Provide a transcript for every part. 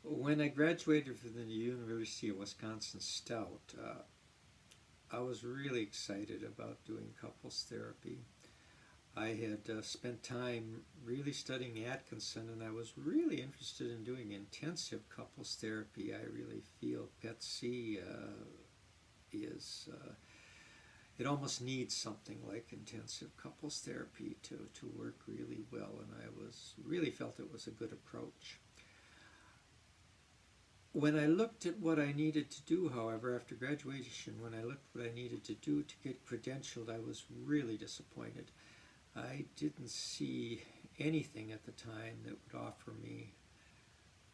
When I graduated from the University of Wisconsin Stout, I was really excited about doing couples therapy. I had spent time really studying Atkinson, and I was really interested in doing intensive couples therapy. I really feel PET-C is it almost needs something like intensive couples therapy to work really well, and I was really felt it was a good approach. When I looked at what I needed to do, however, after graduation, when I looked at what I needed to do to get credentialed, I was really disappointed. I didn't see anything at the time that would offer me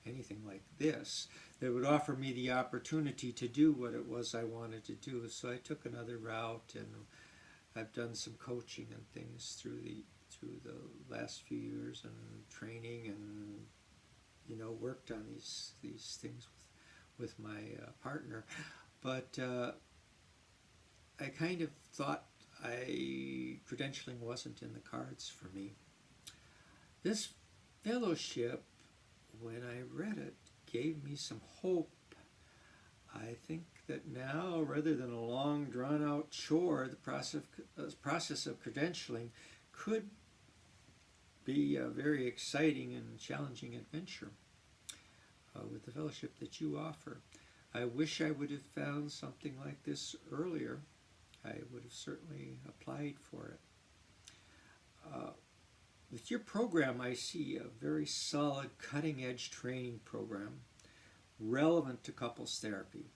anything like this, that would offer me the opportunity to do what it was I wanted to do. So I took another route, and I've done some coaching and things through the last few years, and training, and worked on these things with my partner. But I kind of thought credentialing wasn't in the cards for me. This fellowship, when I read it, gave me some hope. I think that now, rather than a long, drawn-out chore, the process of credentialing could be a very exciting and challenging adventure with the fellowship that you offer. I wish I would have found something like this earlier. I would have certainly applied for it. With your program, I see a very solid, cutting-edge training program relevant to couples therapy.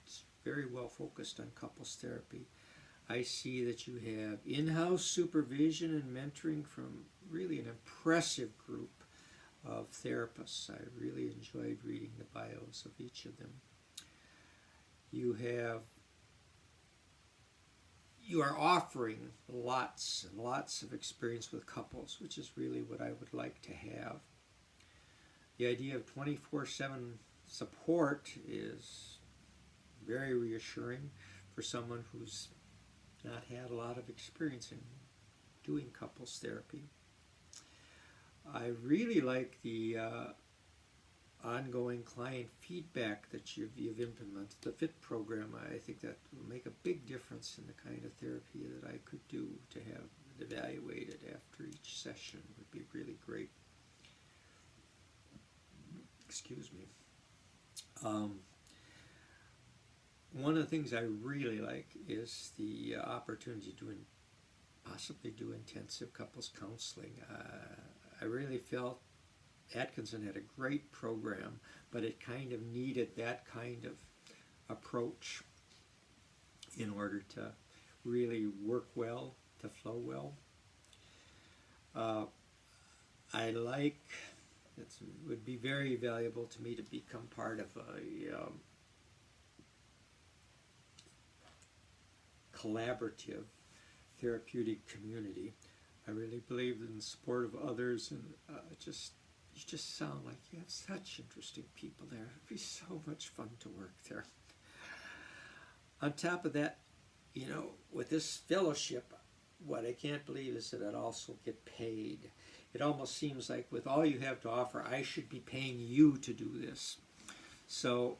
It's very well focused on couples therapy. I see that you have in-house supervision and mentoring from really an impressive group of therapists. I really enjoyed reading the bios of each of them. You are offering lots and lots of experience with couples, which is really what I would like to have. The idea of 24/7 support is very reassuring for someone who's not had a lot of experience in doing couples therapy. I really like the ongoing client feedback that you've implemented. The FIT program, I think that will make a big difference in the kind of therapy that I could do. To have it evaluated after each session would be really great. Excuse me. One of the things I really like is the opportunity to possibly do intensive couples counseling. I really felt Atkinson had a great program, but it kind of needed that kind of approach in order to really work well, to flow well. It would be very valuable to me to become part of a collaborative therapeutic community. I really believe in the support of others, and you just sound like you have such interesting people there. It'd be so much fun to work there. On top of that, with this fellowship, what I can't believe is that I'd also get paid. It almost seems like with all you have to offer, I should be paying you to do this. So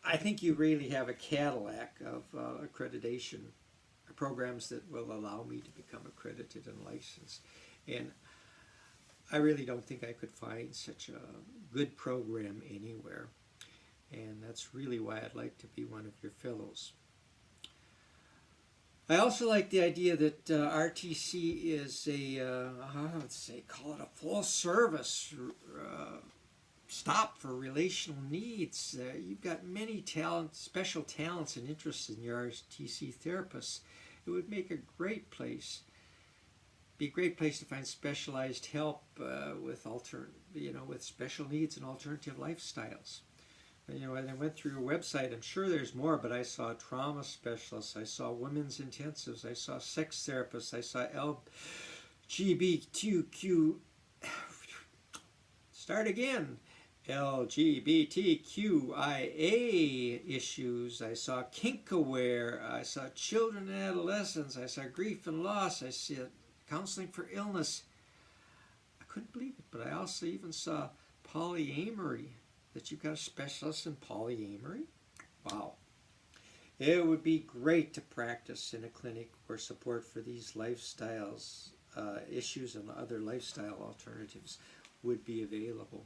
I think you really have a Cadillac of accreditation programs that will allow me to become accredited and licensed. And I really don't think I could find such a good program anywhere. And that's really why I'd like to be one of your fellows. I also like the idea that RTC is call it a full service stop for relational needs. You've got many special talents and interests in your RTC therapists. It would make a great place. Be a great place to find specialized help with special needs and alternative lifestyles. When I went through your website, I'm sure there's more, but I saw trauma specialists, I saw women's intensives, I saw sex therapists, I saw LGBTQIA issues, I saw kink aware, I saw children and adolescents, I saw grief and loss, I saw counseling for illness. I couldn't believe it, but I also even saw polyamory, that you've got a specialist in polyamory. Wow. It would be great to practice in a clinic where support for these lifestyles, issues and other lifestyle alternatives would be available.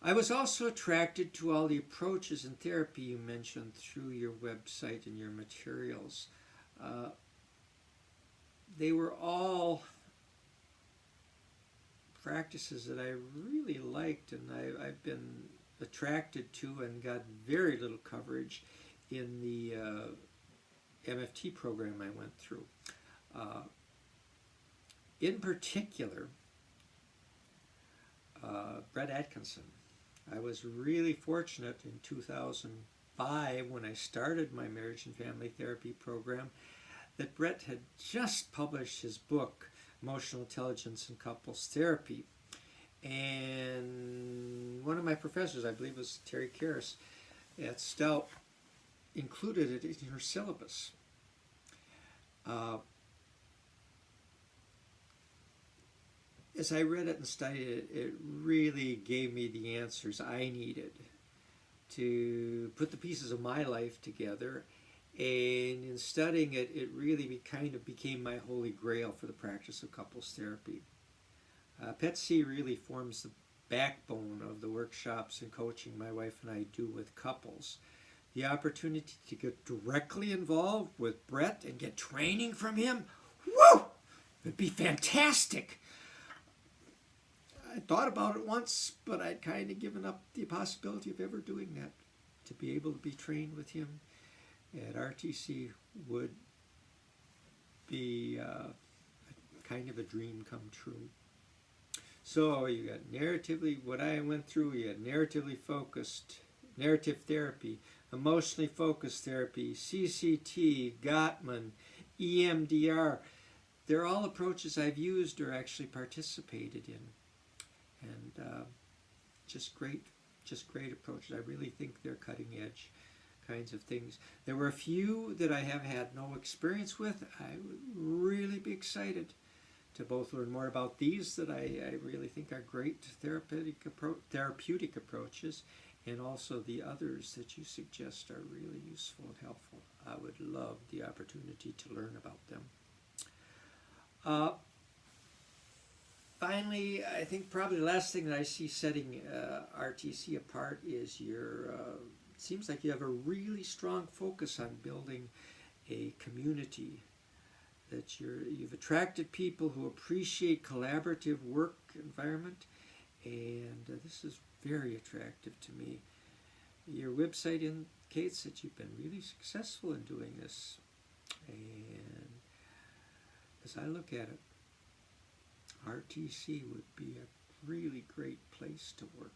I was also attracted to all the approaches in therapy you mentioned through your website and your materials. They were all practices that I really liked, and I've been attracted to and got very little coverage in the MFT program I went through. In particular, Brett Atkinson. I was really fortunate in 2005 when I started my marriage and family therapy program that Brett had just published his book, Emotional Intelligence and Couples Therapy. And one of my professors, I believe it was Terry Karras at Stout, included it in her syllabus. As I read it and studied it, it really gave me the answers I needed to put the pieces of my life together. And in studying it, it really kind of became my holy grail for the practice of couples therapy. PET-C really forms the backbone of the workshops and coaching my wife and I do with couples. The opportunity to get directly involved with Brett and get training from him, woo, would be fantastic. I thought about it once, but I'd kind of given up the possibility of ever doing that. To be able to be trained with him at RTC would be kind of a dream come true. So you got narratively, what I went through, you had narratively focused, narrative therapy, emotionally focused therapy, CCT, Gottman, EMDR. They're all approaches I've used or actually participated in. And just great approaches. I really think they're cutting edge kinds of things. There were a few that I have had no experience with. I would really be excited to both learn more about these that I really think are great therapeutic approaches, and also the others that you suggest are really useful and helpful. I would love the opportunity to learn about them. Finally, I think probably the last thing that I see setting RTC apart is your, seems like you have a really strong focus on building a community, that you've attracted people who appreciate collaborative work environment, and this is very attractive to me. Your website indicates that you've been really successful in doing this, and as I look at it, RTC would be a really great place to work.